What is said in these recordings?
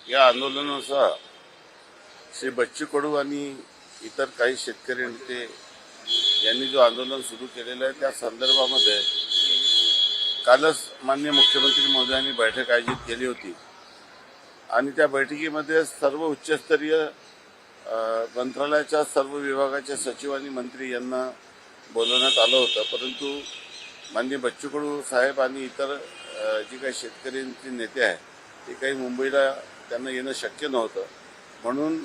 या आंदोलनानुसार श्री बच्चू कडू आणि इतर काही शेतकरी नेते यांनी जो आंदोलन सुरू केलेलं आहे त्या संदर्भामध्ये कालच माननीय मुख्यमंत्री महोदयांनी बैठक आयोजित केली होती आणि त्या बैठकीमध्ये सर्व उच्चस्तरीय मंत्रालयाच्या सर्व विभागाच्या सचिव आणि मंत्री यांना बोलवण्यात आलं होतं, परंतु माननीय बच्चू कडू साहेब आणि इतर जी काही शेतकऱ्यांचे नेते आहेत ते काही मुंबईला त्यांना येणं शक्य नव्हतं. म्हणून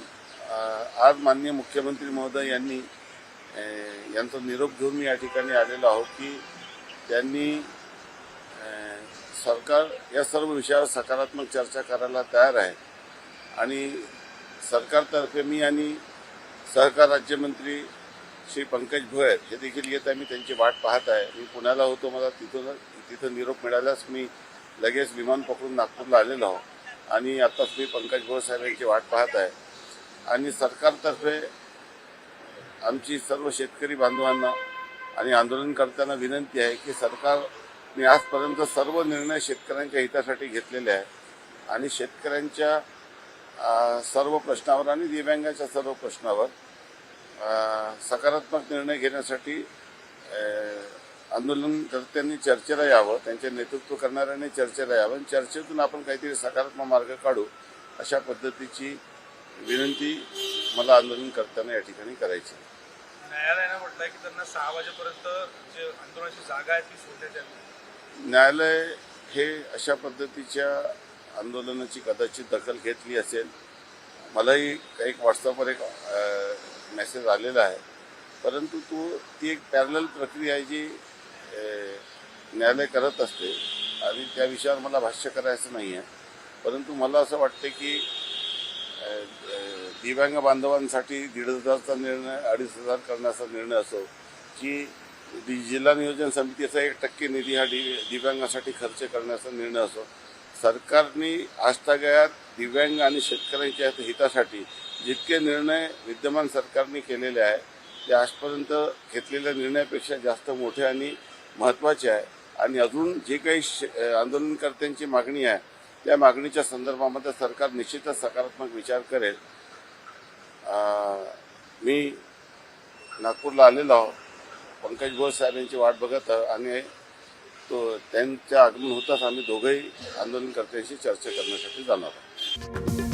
आज माननीय मुख्यमंत्री महोदय यांनी यांचा निरोप घेऊन मी या ठिकाणी आलेलो आहोत की त्यांनी सरकार या सर्व विषयावर सकारात्मक चर्चा करायला तयार आहे आणि सरकारतर्फे मी आणि सहकार राज्यमंत्री श्री पंकज भोयर हे देखील येत आहे. मी त्यांची वाट पाहत आहे. मी पुण्याला होतो, मला तिथं निरोप मिळाल्यास मी लगेच विमान पकडून नागपूरला आलेलो आहो आणि आत्ताच मी पंकज भोयर साहेब यांची वाट पाहत आहे आणि सरकारतर्फे आमची सर्व शेतकरी बांधवांना आणि आंदोलनकर्त्यांना विनंती आहे की सरकारने आजपर्यंत सर्व निर्णय शेतकऱ्यांच्या हितासाठी घेतलेले आहे आणि शेतकऱ्यांच्या सर्व प्रश्नावर आणि दिव्यांगाच्या सर्व प्रश्नावर सकारात्मक निर्णय घेण्यासाठी आंदोलनकर्त्यांनी चर्चेला यावं, त्यांचे नेतृत्व करणाऱ्यांनी चर्चेला यावं आणि चर्चेतून आपण काहीतरी सकारात्मक मार्ग काढू अशा पद्धतीची विनंती मला आंदोलनकर्त्यांना या ठिकाणी करायची. न्यायालयाने म्हटलंय की त्यांना 6 वाजेपर्यंत जे आंदोलनाची जागा आहे ती सोडण्यात यावी. न्यायालय हे अशा पद्धतीच्या आंदोलनाची कदाचित दखल घेतली असेल. मलाही एक व्हॉट्सअपवर एक मेसेज आलेला आहे, परंतु ती एक पॅरलल प्रक्रिया आहे जी न्यायालय करत असते आणि त्या विषयावर मला भाष्य करायचं नाही आहे. परंतु मला असं वाटते की दिव्यांग बांधवांसाठी 1,500चा निर्णय 2,500 करण्याचा निर्णय असो की जिल्हा नियोजन समितीचा 1% निधी हा दिव्यांगासाठी खर्च करण्याचा निर्णय असो, सरकारने आजतागायत दिव्यांग आणि शेतकऱ्यांच्या हितासाठी जितके निर्णय विद्यमान सरकारने केलेले आहे ते आजपर्यंत घेतलेल्या निर्णयापेक्षा जास्त मोठे आणि महत्त्वाचे आहे आणि अजून जे काही आंदोलनकर्त्यांची मागणी आहे त्या मागणीच्या संदर्भामध्ये सरकार निश्चितच सकारात्मक विचार करेल. मी नागपूरला आलेलो आहो, पंकज भोयर साहेब यांची वाट बघत आणि त्यांचं आगमन होताच आम्ही दोघंही आंदोलनकर्त्यांशी चर्चा करण्यासाठी जाणार आहोत.